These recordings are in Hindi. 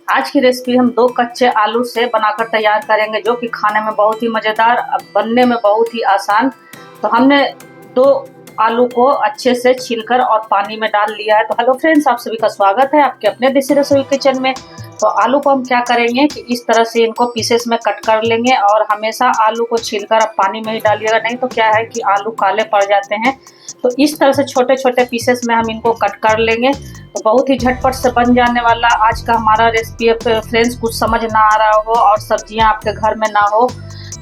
आज की रेसिपी हम 2 कच्चे आलू से बनाकर तैयार करेंगे, जो कि खाने में बहुत ही मज़ेदार, बनने में बहुत ही आसान। तो हमने 2 आलू को अच्छे से छीलकर और पानी में डाल लिया है। तो हेलो फ्रेंड्स, आप सभी का स्वागत है आपके अपने देसी रसोई किचन में। तो आलू को हम क्या करेंगे कि इस तरह से इनको पीसेस में कट कर लेंगे, और हमेशा आलू को छीलकर आप पानी में ही डालिएगा, नहीं तो क्या है कि आलू काले पड़ जाते हैं। तो इस तरह से छोटे छोटे पीसेस में हम इनको कट कर लेंगे। तो बहुत ही झटपट से बन जाने वाला आज का हमारा रेसिपी है फ्रेंड्स। कुछ समझ ना आ रहा हो और सब्जियां आपके घर में ना हो,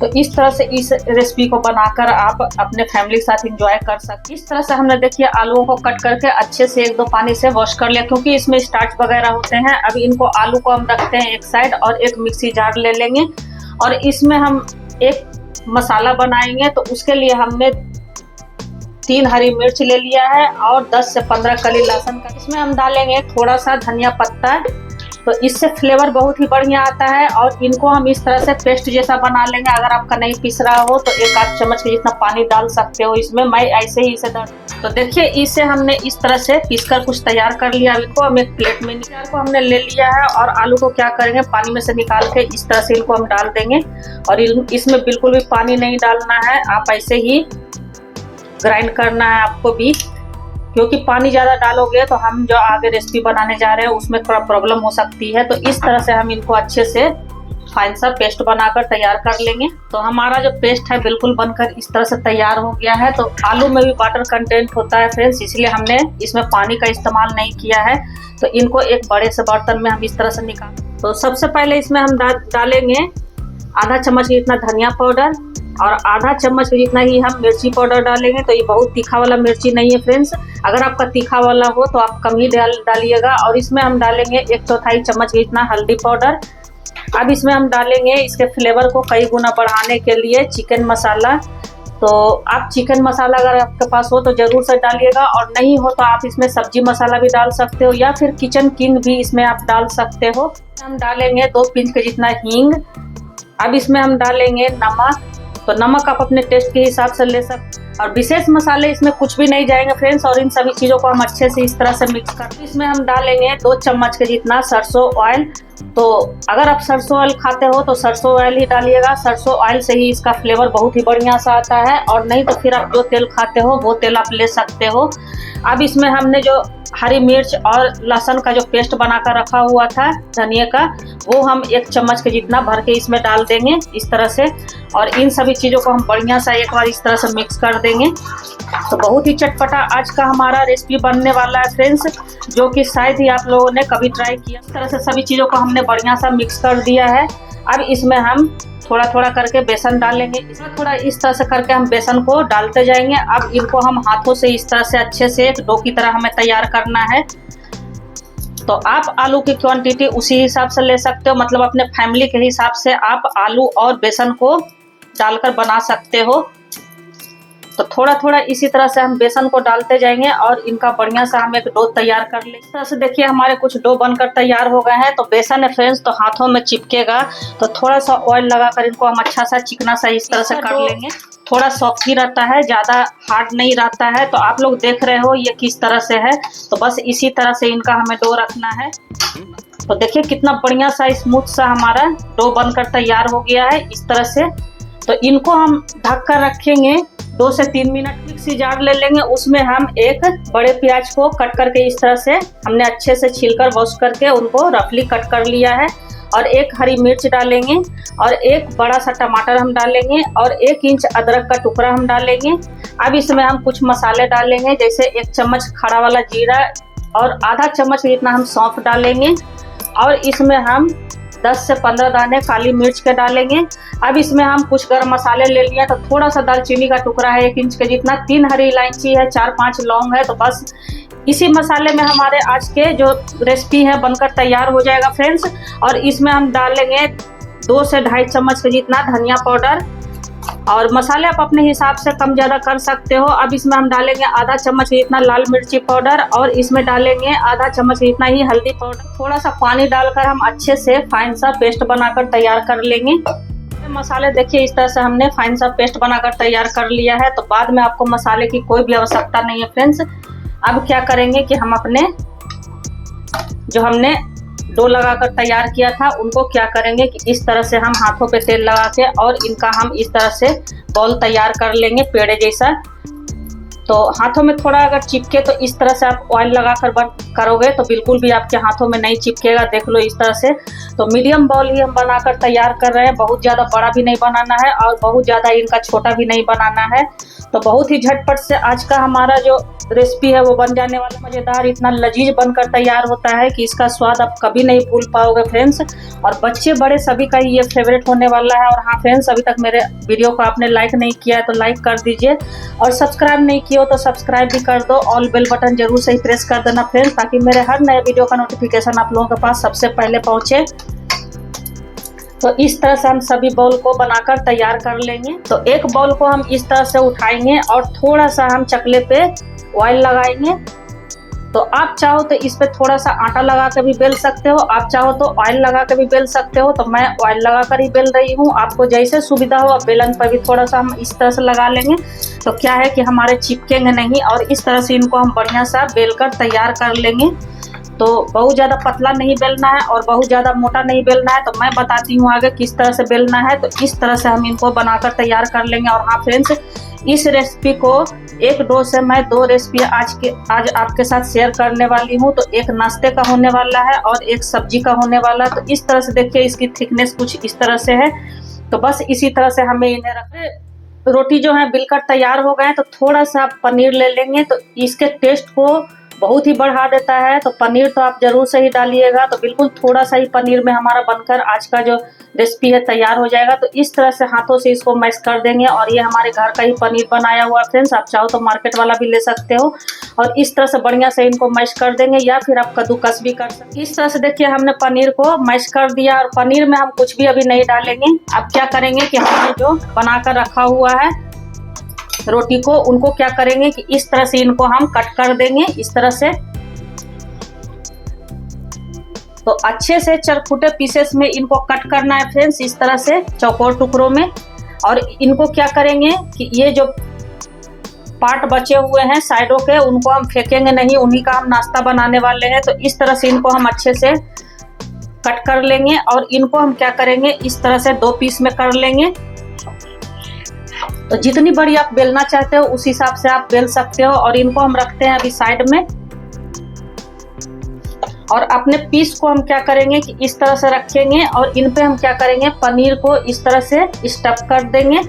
तो इस तरह से इस रेसिपी को बनाकर आप अपने फैमिली के साथ एंजॉय कर सकते। इस तरह से हमने देखिए आलूओं को कट करके अच्छे से 1-2 पानी से वॉश कर लिया, क्योंकि इसमें स्टार्च वगैरह होते हैं। अब इनको आलू को हम रखते हैं एक साइड और एक मिक्सी जार ले लेंगे, और इसमें हम एक मसाला बनाएंगे। तो उसके लिए हमने 3 हरी मिर्च ले लिया है और 10 से 15 कली लहसुन का। इसमें हम डालेंगे थोड़ा सा धनिया पत्ता, तो इससे फ्लेवर बहुत ही बढ़िया आता है। और इनको हम इस तरह से पेस्ट जैसा बना लेंगे। अगर आपका नहीं पिस रहा हो तो 1-8 चम्मच के जितना पानी डाल सकते हो इसमें। मैं ऐसे ही इसे तो देखिए, इसे हमने इस तरह से पीसकर कुछ तैयार कर लिया। इनको हम एक प्लेट में को हमने ले लिया है, और आलू को क्या करेंगे पानी में से निकाल के इस तरह से इनको हम डाल देंगे। और इसमें बिल्कुल भी पानी नहीं डालना है, आप ऐसे ही ग्राइंड करना है आपको भी, क्योंकि पानी ज़्यादा डालोगे तो हम जो आगे रेसिपी बनाने जा रहे हैं उसमें थोड़ा प्रॉब्लम हो सकती है। तो इस तरह से हम इनको अच्छे से फाइन सा पेस्ट बनाकर तैयार कर लेंगे। तो हमारा जो पेस्ट है बिल्कुल बनकर इस तरह से तैयार हो गया है। तो आलू में भी वाटर कंटेंट होता है फ्रेंड्स, इसलिए हमने इसमें पानी का इस्तेमाल नहीं किया है। तो इनको एक बड़े से बर्तन में हम इस तरह से निकाल। तो सबसे पहले इसमें हम डालेंगे आधा चम्मच जितना धनिया पाउडर, और आधा चम्मच जितना ही हम मिर्ची पाउडर डालेंगे। तो ये बहुत तीखा वाला मिर्ची नहीं है फ्रेंड्स, अगर आपका तीखा वाला हो तो आप कम ही डालिएगा। और इसमें हम डालेंगे 1/4 चम्मच जितना हल्दी पाउडर। अब इसमें हम डालेंगे इसके फ्लेवर को कई गुना बढ़ाने के लिए चिकन मसाला। तो आप चिकन मसाला अगर आपके पास हो तो ज़रूर से डालिएगा, और नहीं हो तो आप इसमें सब्जी मसाला भी डाल सकते हो, या फिर किचन किंग भी इसमें आप डाल सकते हो। हम डालेंगे 2 पिंच के जितना हींग। अब इसमें हम डालेंगे नमक, तो नमक आप अपने टेस्ट के हिसाब से ले सकते। और विशेष मसाले इसमें कुछ भी नहीं जाएंगे फ्रेंड्स। और इन सभी चीज़ों को हम अच्छे से इस तरह से मिक्स कर, इसमें हम डालेंगे 2 चम्मच के जितना सरसों ऑयल। तो अगर आप सरसों ऑयल खाते हो तो सरसों ऑयल ही डालिएगा, सरसों ऑयल से ही इसका फ्लेवर बहुत ही बढ़िया सा आता है। और नहीं तो फिर आप जो तेल खाते हो वो तेल आप ले सकते हो। अब इसमें हमने जो हरी मिर्च और लहसुन का जो पेस्ट बनाकर रखा हुआ था धनिया का, वो हम 1 चम्मच के जितना भर के इसमें डाल देंगे इस तरह से। और इन सभी चीज़ों को हम बढ़िया सा एक बार इस तरह से मिक्स कर देंगे। तो बहुत ही चटपटा आज का हमारा रेसिपी बनने वाला है फ्रेंड्स, जो कि शायद ही आप लोगों ने कभी ट्राई किया। इस तरह से सभी चीज़ों को हमने बढ़िया सा मिक्स कर दिया है। अब इसमें हम थोड़ा थोड़ा करके बेसन डालेंगे। इसमें थोड़ा इस तरह से करके हम बेसन को डालते जाएंगे। अब इनको हम हाथों से इस तरह से अच्छे से एक डो की तरह हमें तैयार करना है। तो आप आलू की क्वांटिटी उसी हिसाब से ले सकते हो, मतलब अपने फैमिली के हिसाब से आप आलू और बेसन को डालकर बना सकते हो। तो थोड़ा थोड़ा इसी तरह से हम बेसन को डालते जाएंगे, और इनका बढ़िया सा हम एक डो तैयार कर लेंगे। इस तरह से देखिए हमारे कुछ डो बनकर तैयार हो गए हैं। तो बेसन है फ्रेंड्स, तो हाथों में चिपकेगा, तो थोड़ा सा ऑयल लगाकर इनको हम अच्छा सा चिकना सा इस तरह से कर लेंगे। थोड़ा सॉफ्ट ही रहता है, ज़्यादा हार्ड नहीं रहता है। तो आप लोग देख रहे हो ये किस तरह से है, तो बस इसी तरह से इनका हमें डो रखना है। तो देखिए कितना बढ़िया सा स्मूथ सा हमारा डो बनकर तैयार हो गया है इस तरह से। तो इनको हम ढक कर रखेंगे 2 से 3 मिनट। मिक्सी जार ले लेंगे, उसमें हम एक बड़े प्याज को कट करके इस तरह से हमने अच्छे से छीलकर वॉश करके उनको रफली कट कर लिया है। और 1 हरी मिर्च डालेंगे, और 1 बड़ा सा टमाटर हम डालेंगे, और 1 इंच अदरक का टुकड़ा हम डालेंगे। अब इसमें हम कुछ मसाले डालेंगे, जैसे 1 चम्मच खड़ा वाला जीरा, और आधा चम्मच जितना हम सौंफ डालेंगे। और इसमें हम 10 से 15 दाने काली मिर्च के डालेंगे। अब इसमें हम कुछ गरम मसाले ले लिए, तो थोड़ा सा दालचीनी का टुकड़ा है 1 इंच के जितना, 3 हरी इलायची है, 4-5 लौंग है। तो बस इसी मसाले में हमारे आज के जो रेसिपी है बनकर तैयार हो जाएगा फ्रेंड्स। और इसमें हम डालेंगे 2 से 2.5 चम्मच के जितना धनिया पाउडर, और मसाले आप अपने हिसाब से कम ज़्यादा कर सकते हो। अब इसमें हम डालेंगे आधा चम्मच जितना लाल मिर्ची पाउडर, और इसमें डालेंगे आधा चम्मच जितना ही हल्दी पाउडर। थोड़ा सा पानी डालकर हम अच्छे से फाइन सा पेस्ट बनाकर तैयार कर लेंगे। मसाले देखिए इस तरह से हमने फाइन सा पेस्ट बनाकर तैयार कर लिया है। तो बाद में आपको मसाले की कोई भी आवश्यकता नहीं है फ्रेंड्स। अब क्या करेंगे कि हम अपने जो हमने डो लगाकर तैयार किया था उनको क्या करेंगे कि इस तरह से हम हाथों पे तेल लगा के और इनका हम इस तरह से बॉल तैयार कर लेंगे पेड़े जैसा। तो हाथों में थोड़ा अगर चिपके तो इस तरह से आप ऑयल लगाकर करोगे तो बिल्कुल भी आपके हाथों में नहीं चिपकेगा। देख लो इस तरह से। तो मीडियम बॉल ही हम बनाकर तैयार कर रहे हैं, बहुत ज़्यादा बड़ा भी नहीं बनाना है और बहुत ज़्यादा इनका छोटा भी नहीं बनाना है। तो बहुत ही झटपट से आज का हमारा जो रेसिपी है वो बन जाने वाला, मज़ेदार, इतना लजीज बनकर तैयार होता है कि इसका स्वाद आप कभी नहीं भूल पाओगे फ्रेंड्स। और बच्चे बड़े सभी का ये फेवरेट होने वाला है। और हाँ फ्रेंड्स, अभी तक मेरे वीडियो को आपने लाइक नहीं किया है तो लाइक कर दीजिए, और सब्सक्राइब नहीं किया हो तो सब्सक्राइब भी कर दो। ऑल बेल बटन जरूर से ही प्रेस कर देना फ्रेंड्स, ताकि मेरे हर नए वीडियो का नोटिफिकेशन आप लोगों के पास सबसे पहले पहुंचे। तो इस तरह से हम सभी बॉल को बनाकर तैयार कर लेंगे। तो एक बॉल को हम इस तरह से उठाएंगे और थोड़ा सा हम चकले पे ऑयल लगाएंगे। तो आप चाहो तो इस पे थोड़ा सा आटा लगा के भी बेल सकते हो, आप चाहो तो ऑयल लगा के भी बेल सकते हो। तो मैं ऑयल लगा कर ही बेल रही हूँ, आपको जैसे सुविधा हो। बेलन पर भी थोड़ा सा हम इस तरह से लगा लेंगे तो क्या है कि हमारे चिपकेंगे नहीं, और इस तरह से इनको हम बढ़िया सा बेल कर तैयार कर लेंगे। तो बहुत ज़्यादा पतला नहीं बेलना है और बहुत ज़्यादा मोटा नहीं बेलना है। तो मैं बताती हूँ आगे किस तरह से बेलना है। तो इस तरह से हम इनको बनाकर तैयार कर लेंगे। और हाँ फ्रेंड्स, इस रेसिपी को एक डो से मैं 2 रेसिपी आज आपके साथ शेयर करने वाली हूँ। तो एक नाश्ते का होने वाला है और एक सब्जी का होने वाला है। तो इस तरह से देखिए, इसकी थिकनेस कुछ इस तरह से है। तो बस इसी तरह से हमें इन्हें रखें। रोटी जो है बिलकर तैयार हो गए, तो थोड़ा सा आप पनीर ले लेंगे तो इसके टेस्ट को बहुत ही बढ़ा देता है। तो पनीर तो आप जरूर से ही डालिएगा। तो बिल्कुल थोड़ा सा ही पनीर में हमारा बनकर आज का जो रेसिपी है तैयार हो जाएगा। तो इस तरह से हाथों से इसको मैश कर देंगे। और ये हमारे घर का ही पनीर बनाया हुआ फ्रेंड्स, आप चाहो तो मार्केट वाला भी ले सकते हो। और इस तरह से बढ़िया से इनको मैश कर देंगे, या फिर आप कद्दूकस भी कर सकते। इस तरह से देखिए, हमने पनीर को मैश कर दिया। और पनीर में हम कुछ भी अभी नहीं डालेंगे। अब क्या करेंगे कि हमने जो बनाकर रखा हुआ है रोटी को, उनको क्या करेंगे कि इस तरह से इनको हम कट कर देंगे इस तरह से। तो अच्छे से चरखुटे पीसेस में इनको कट करना है फ्रेंड्स, इस तरह से चौकोर टुकड़ों में। और इनको क्या करेंगे कि ये जो पार्ट बचे हुए हैं साइडों के, उनको हम फेंकेंगे नहीं, उन्हीं का हम नाश्ता बनाने वाले हैं। तो इस तरह से इनको हम अच्छे से कट कर लेंगे। और इनको हम क्या करेंगे, इस तरह से 2 पीस में कर लेंगे। तो जितनी बड़ी आप बेलना चाहते हो उस हिसाब से आप बेल सकते हो। और इनको हम रखते हैं अभी साइड में। और अपने पीस को हम क्या करेंगे कि इस तरह से रखेंगे, और इन पे हम क्या करेंगे, पनीर को इस तरह से स्टफ कर देंगे।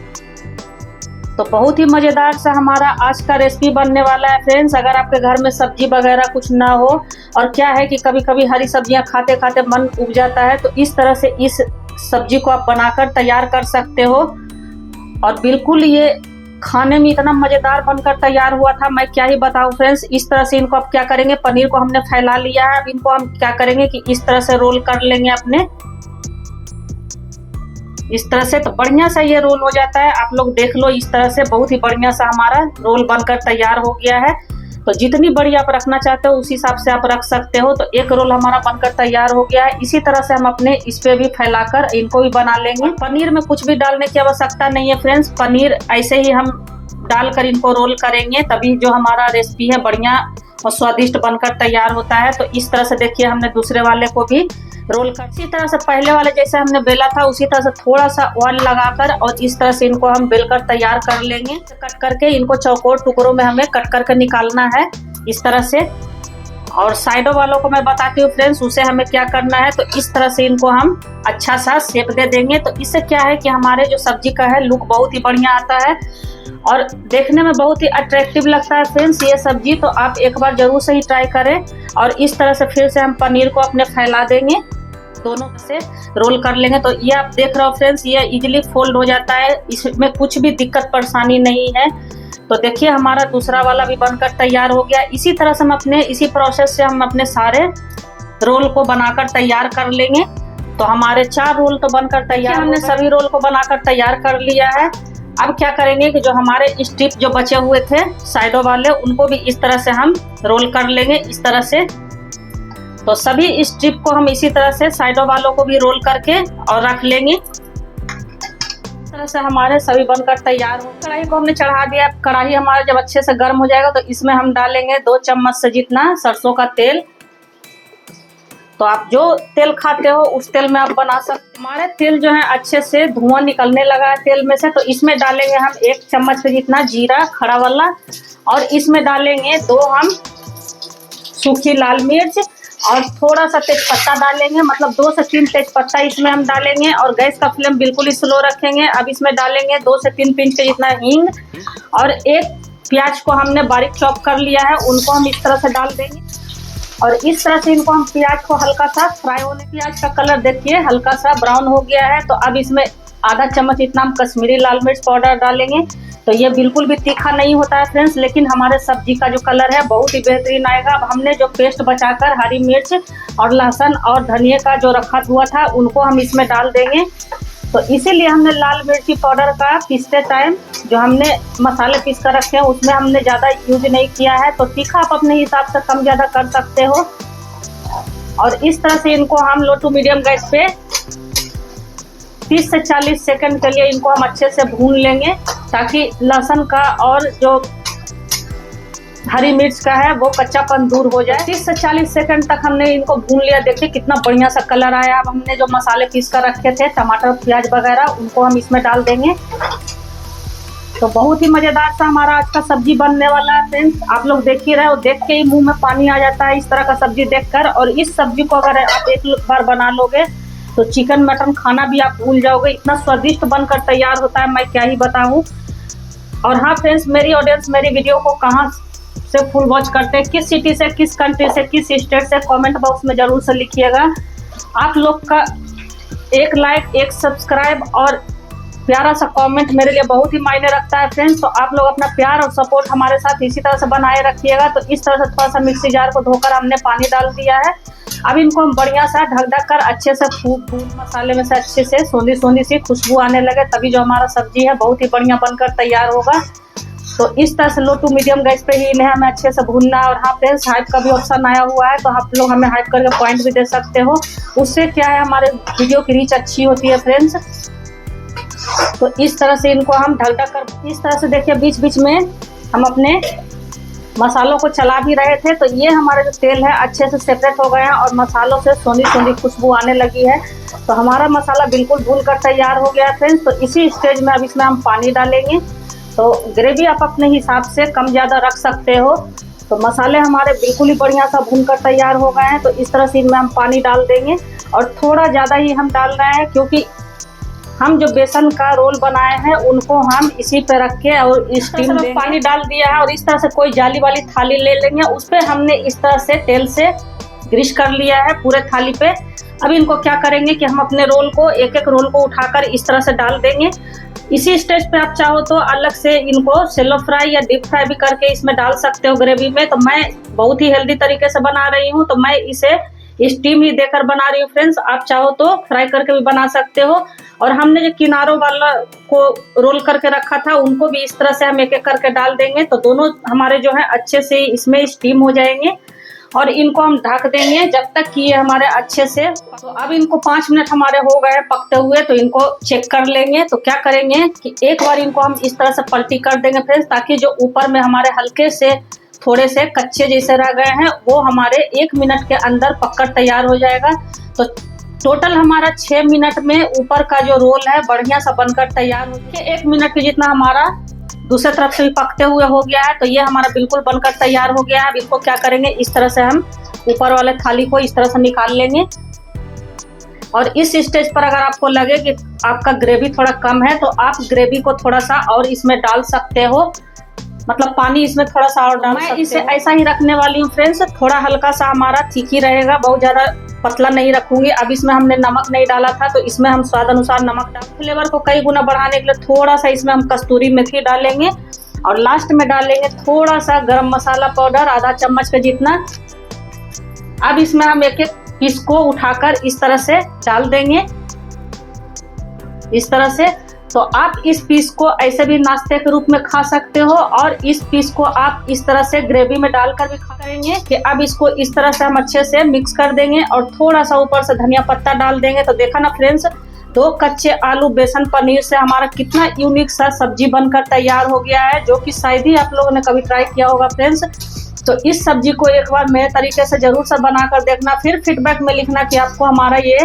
तो बहुत ही मज़ेदार सा हमारा आज का रेसिपी बनने वाला है फ्रेंड्स। अगर आपके घर में सब्जी वगैरह कुछ ना हो, और क्या है कि कभी कभी हरी सब्जियां खाते खाते मन उब जाता है, तो इस तरह से इस सब्जी को आप बनाकर तैयार कर सकते हो। और बिल्कुल ये खाने में इतना मज़ेदार बनकर तैयार हुआ था, मैं क्या ही बताऊं फ्रेंड्स। इस तरह से इनको आप क्या करेंगे, पनीर को हमने फैला लिया है। अब इनको हम क्या करेंगे कि इस तरह से रोल कर लेंगे अपने, इस तरह से। तो बढ़िया सा ये रोल हो जाता है, आप लोग देख लो। इस तरह से बहुत ही बढ़िया सा हमारा रोल बनकर तैयार हो गया है। तो जितनी बड़ी आप रखना चाहते हो उस हिसाब से आप रख सकते हो। तो एक रोल हमारा बनकर तैयार हो गया है। इसी तरह से हम अपने इस पे भी फैलाकर इनको भी बना लेंगे। पनीर में कुछ भी डालने की आवश्यकता नहीं है फ्रेंड्स, पनीर ऐसे ही हम डालकर इनको रोल करेंगे, तभी जो हमारा रेसिपी है बढ़िया और स्वादिष्ट बनकर तैयार होता है। तो इस तरह से देखिए, हमने दूसरे वाले को भी रोल कर, इसी तरह से पहले वाले जैसे हमने बेला था उसी तरह से थोड़ा सा ऑयल लगाकर और इस तरह से इनको हम बेलकर तैयार कर लेंगे। कट करके इनको चौकोर टुकड़ों में हमें कट करके निकालना है इस तरह से। और साइडों वालों को मैं बताती हूँ फ्रेंड्स, उसे हमें क्या करना है, तो इस तरह से इनको हम अच्छा सा शेप दे देंगे। तो इससे क्या है कि हमारे जो सब्जी का है लुक बहुत ही बढ़िया आता है और देखने में बहुत ही अट्रैक्टिव लगता है फ्रेंड्स ये सब्जी। तो आप एक बार जरूर से ही ट्राई करें। और इस तरह से फिर से हम पनीर को अपने फैला देंगे, दोनों से रोल कर लेंगे। तो ये आप देख रहे हो फ्रेंड्स, ये इजीली फोल्ड हो जाता है, इसमें कुछ भी दिक्कत परेशानी नहीं है। तो देखिए हमारा दूसरा वाला भी बनकर तैयार हो गया। इसी तरह से हम अपने इसी प्रोसेस से हम अपने सारे रोल को बनाकर तैयार कर लेंगे। तो हमारे 4 रोल तो बनकर तैयार, हमने सभी रोल को बनाकर तैयार कर लिया है। अब क्या करेंगे कि जो हमारे स्ट्रिप जो बचे हुए थे साइडों वाले, उनको भी इस तरह से हम रोल कर लेंगे इस तरह से। तो सभी स्ट्रिप को हम इसी तरह से साइडों वालों को भी रोल करके और रख लेंगे। इस तरह से हमारे सभी बनकर तैयार हो। कढ़ाई को हमने चढ़ा दिया। कढ़ाई हमारा जब अच्छे से गर्म हो जाएगा तो इसमें हम डालेंगे 2 चम्मच से जितना सरसों का तेल। तो आप जो तेल खाते हो उस तेल में आप बना सकते। हमारे तेल जो है अच्छे से धुआं निकलने लगा है तेल में से, तो इसमें डालेंगे हम 1 चम्मच के जितना जीरा खड़ा वाला, और इसमें डालेंगे 2 हम सूखी लाल मिर्च और थोड़ा सा तेजपत्ता डालेंगे, मतलब 2 से 3 तेजपत्ता इसमें हम डालेंगे, और गैस का फ्लेम बिल्कुल ही स्लो रखेंगे। अब इसमें डालेंगे 2 से 3 पिंच के जितना हींग, और 1 प्याज को हमने बारीक चॉप कर लिया है, उनको हम इस तरह से डाल देंगे। और इस तरह से इनको हम प्याज को हल्का सा फ्राई होने, प्याज का कलर देखिए हल्का सा ब्राउन हो गया है। तो अब इसमें आधा चम्मच इतना हम कश्मीरी लाल मिर्च पाउडर डालेंगे। तो ये बिल्कुल भी तीखा नहीं होता है फ्रेंड्स, लेकिन हमारे सब्जी का जो कलर है बहुत ही बेहतरीन आएगा। अब हमने जो पेस्ट बचाकर हरी मिर्च और लहसुन और धनिया का जो रखा हुआ था उनको हम इसमें डाल देंगे। तो इसीलिए हमने लाल मिर्ची पाउडर का पीसते टाइम जो हमने मसाले पीस कर रखे हैं उसमें हमने ज़्यादा यूज नहीं किया है। तो तीखा आप अपने हिसाब से कम ज़्यादा कर सकते हो। और इस तरह से इनको हम लो टू मीडियम गैस पे 30 से 40 सेकंड के लिए इनको हम अच्छे से भून लेंगे, ताकि लहसुन का और जो हरी मिर्च का है वो कच्चापन दूर हो जाए। 30 से 40 सेकंड तक हमने इनको भून लिया। देखिए कितना बढ़िया सा कलर आया। अब हमने जो मसाले पीस कर रखे थे टमाटर प्याज वगैरह उनको हम इसमें डाल देंगे। तो बहुत ही मज़ेदार सा हमारा आज का सब्जी बनने वाला है फ्रेंड्स। आप लोग देख ही रहे हो, देख के ही मुंह में पानी आ जाता है इस तरह का सब्जी देखकर। और इस सब्जी को अगर आप एक बार बना लोगे तो चिकन मटन खाना भी आप भूल जाओगे, इतना स्वादिष्ट बनकर तैयार होता है, मैं क्या ही बताऊं। और हाँ फ्रेंड्स, मेरी ऑडियंस मेरी वीडियो को कहाँ से फुल वॉच करते हैं, किस सिटी से, किस कंट्री से, किस स्टेट से, कमेंट बॉक्स में जरूर से लिखिएगा। आप लोग का एक लाइक, एक सब्सक्राइब और प्यारा सा कमेंट मेरे लिए बहुत ही मायने रखता है फ्रेंड्स। तो आप लोग अपना प्यार और सपोर्ट हमारे साथ इसी तरह से बनाए रखिएगा। तो इस तरह से थोड़ा सा मिक्सी जार को धोकर हमने पानी डाल दिया है। अब इनको हम बढ़िया सा ढक ढक कर अच्छे से फूल मसाले में से अच्छे से सोंधी सोंधी सी खुशबू आने लगे, तभी जो हमारा सब्जी है बहुत ही बढ़िया बनकर तैयार होगा। तो इस तरह से लो टू मीडियम गैस पे ही इन्हें हमें अच्छे से भूनना है। और हाँ फ्रेंड्स, हाइप का भी ऑप्शन आया हुआ है, तो आप लोग हमें हाइप करके पॉइंट भी दे सकते हो। उससे क्या है, हमारे वीडियो की रीच अच्छी होती है फ्रेंड्स। तो इस तरह से इनको हम ढक ढक कर इस तरह से देखिए बीच बीच में हम अपने मसालों को चला भी रहे थे। तो ये हमारे जो तेल है अच्छे से सेपरेट हो गए हैं और मसालों से सोंधी सोंधी खुशबू आने लगी है। तो हमारा मसाला बिल्कुल भून कर तैयार हो गया है फ्रेंड्स। तो इसी स्टेज में अब इसमें हम पानी डालेंगे। तो ग्रेवी आप अपने हिसाब से कम ज़्यादा रख सकते हो। तो मसाले हमारे बिल्कुल ही बढ़िया सा भून कर तैयार हो गए हैं। तो इस तरह से इनमें हम पानी डाल देंगे, और थोड़ा ज़्यादा ही हम डाल रहे हैं, क्योंकि हम जो बेसन का रोल बनाए हैं उनको हम इसी पे रख के और स्टीम में पानी डाल दिया है। और इस तरह से कोई जाली वाली थाली ले लेंगे, उस पर हमने इस तरह से तेल से ग्रीस कर लिया है पूरे थाली पे। अब इनको क्या करेंगे कि हम अपने रोल को एक एक रोल को उठाकर इस तरह से डाल देंगे। इसी स्टेज पे आप चाहो तो अलग से इनको सेलो फ्राई या डीप फ्राई भी करके इसमें डाल सकते हो ग्रेवी में। तो मैं बहुत ही हेल्दी तरीके से बना रही हूँ, तो मैं इसे स्टीम ही देकर बना रही हूँ फ्रेंड्स। आप चाहो तो फ्राई करके भी बना सकते हो। और हमने जो किनारों वाला को रोल करके रखा था उनको भी इस तरह से हम एक एक करके डाल देंगे। तो दोनों हमारे जो है अच्छे से इसमें स्टीम हो जाएंगे, और इनको हम ढक देंगे जब तक कि ये हमारे अच्छे से। तो अब इनको 5 मिनट हमारे हो गए पकते हुए, तो इनको चेक कर लेंगे। तो क्या करेंगे कि एक बार इनको हम इस तरह से पलटी कर देंगे फ्रेंड्स, ताकि जो ऊपर में हमारे हल्के से थोड़े से कच्चे जैसे रह गए हैं वो हमारे 1 मिनट के अंदर पककर तैयार हो जाएगा। तो टोटल हमारा 6 मिनट में ऊपर का जो रोल है बढ़िया सा बनकर तैयार हो गया। 1 मिनट के जितना हमारा दूसरे तरफ से भी पकते हुए हो गया है। तो ये हमारा बिल्कुल बनकर तैयार हो गया है। अब इसको क्या करेंगे, इस तरह से हम ऊपर वाले थाली को इस तरह से निकाल लेंगे। और इस स्टेज पर अगर आपको लगे कि आपका ग्रेवी थोड़ा कम है, तो आप ग्रेवी को थोड़ा सा और इसमें डाल सकते हो, मतलब पानी इसमें थोड़ा सा और डाल सकते हो। मैं इसे ऐसा ही रखने वाली हूँ फ्रेंड्स, थोड़ा हल्का सा हमारा ठीक ही रहेगा, बहुत ज़्यादा पतला नहीं रखूंगी। अब इसमें हमने नमक नहीं डाला था, तो इसमें हम स्वाद अनुसार नमक डाल, फ्लेवर को कई गुना बढ़ाने के लिए थोड़ा सा इसमें हम कस्तूरी मेथी डालेंगे। और लास्ट में डालेंगे थोड़ा सा गरम मसाला पाउडर, आधा चम्मच के जितना। अब इसमें हम एक एक पीस को उठाकर इस तरह से डाल देंगे, इस तरह से। तो आप इस पीस को ऐसे भी नाश्ते के रूप में खा सकते हो, और इस पीस को आप इस तरह से ग्रेवी में डालकर भी खा करेंगे। कि अब इसको इस तरह से हम अच्छे से मिक्स कर देंगे और थोड़ा सा ऊपर से धनिया पत्ता डाल देंगे। तो देखा ना फ्रेंड्स, 2 कच्चे आलू बेसन पनीर से हमारा कितना यूनिक सा सब्जी बनकर तैयार हो गया है, जो कि शायद ही आप लोगों ने कभी ट्राई किया होगा फ्रेंड्स। तो इस सब्जी को एक बार मेरे तरीके से जरूर से बनाकर देखना, फिर फीडबैक में लिखना कि आपको हमारा ये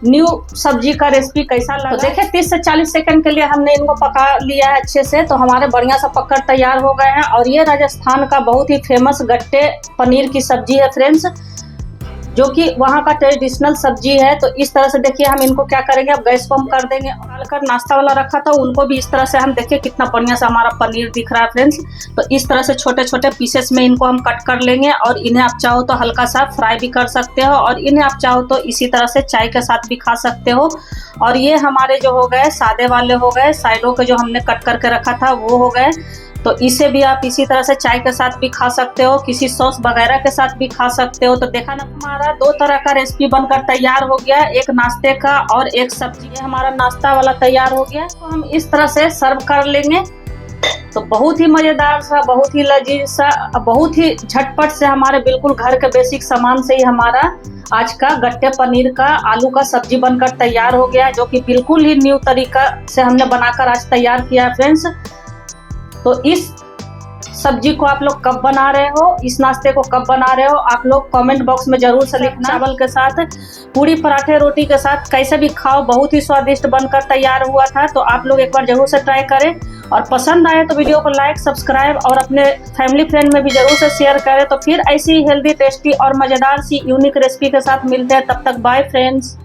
न्यू सब्जी का रेसिपी कैसा लगा। तो देखिए 30 से 40 सेकंड के लिए हमने इनको पका लिया है अच्छे से, तो हमारे बढ़िया सा पककर तैयार हो गए हैं। और ये राजस्थान का बहुत ही फेमस गट्टे पनीर की सब्जी है फ्रेंड्स, जो कि वहाँ का ट्रेडिशनल सब्जी है। तो इस तरह से देखिए हम इनको क्या करेंगे, अब गैस को हम कर देंगे। डालकर नाश्ता वाला रखा था उनको भी इस तरह से हम देखिए कितना बढ़िया से हमारा पनीर दिख रहा है फ्रेंड्स। तो इस तरह से छोटे छोटे पीसेस में इनको हम कट कर लेंगे, और इन्हें आप चाहो तो हल्का सा फ्राई भी कर सकते हो, और इन्हें आप चाहो तो इसी तरह से चाय के साथ भी खा सकते हो। और ये हमारे जो हो गए सादे वाले हो गए, साइडों के जो हमने कट करके रखा था वो हो गए। तो इसे भी आप इसी तरह से चाय के साथ भी खा सकते हो, किसी सॉस वगैरह के साथ भी खा सकते हो। तो देखा ना, हमारा 2 तरह का रेसिपी बनकर तैयार हो गया, एक नाश्ते का और एक सब्जी। हमारा नाश्ता वाला तैयार हो गया, तो हम इस तरह से सर्व कर लेंगे। तो बहुत ही मजेदार सा, बहुत ही लजीज सा, बहुत ही झटपट से हमारे बिल्कुल घर के बेसिक सामान से ही हमारा आज का गट्टे पनीर का आलू का सब्जी बनकर तैयार हो गया, जो कि बिल्कुल ही न्यू तरीका से हमने बनाकर आज तैयार किया फ्रेंड्स। तो इस सब्जी को आप लोग कब बना रहे हो, इस नाश्ते को कब बना रहे हो, आप लोग कमेंट बॉक्स में जरूर से लिखना। चावल के साथ, पूरी पराठे रोटी के साथ कैसे भी खाओ, बहुत ही स्वादिष्ट बनकर तैयार हुआ था। तो आप लोग एक बार जरूर से ट्राई करें, और पसंद आए तो वीडियो को लाइक, सब्सक्राइब और अपने फैमिली फ्रेंड में भी जरूर से शेयर करें। तो फिर ऐसी हेल्दी, टेस्टी और मजेदार सी यूनिक रेसिपी के साथ मिलते हैं। तब तक बाय फ्रेंड्स।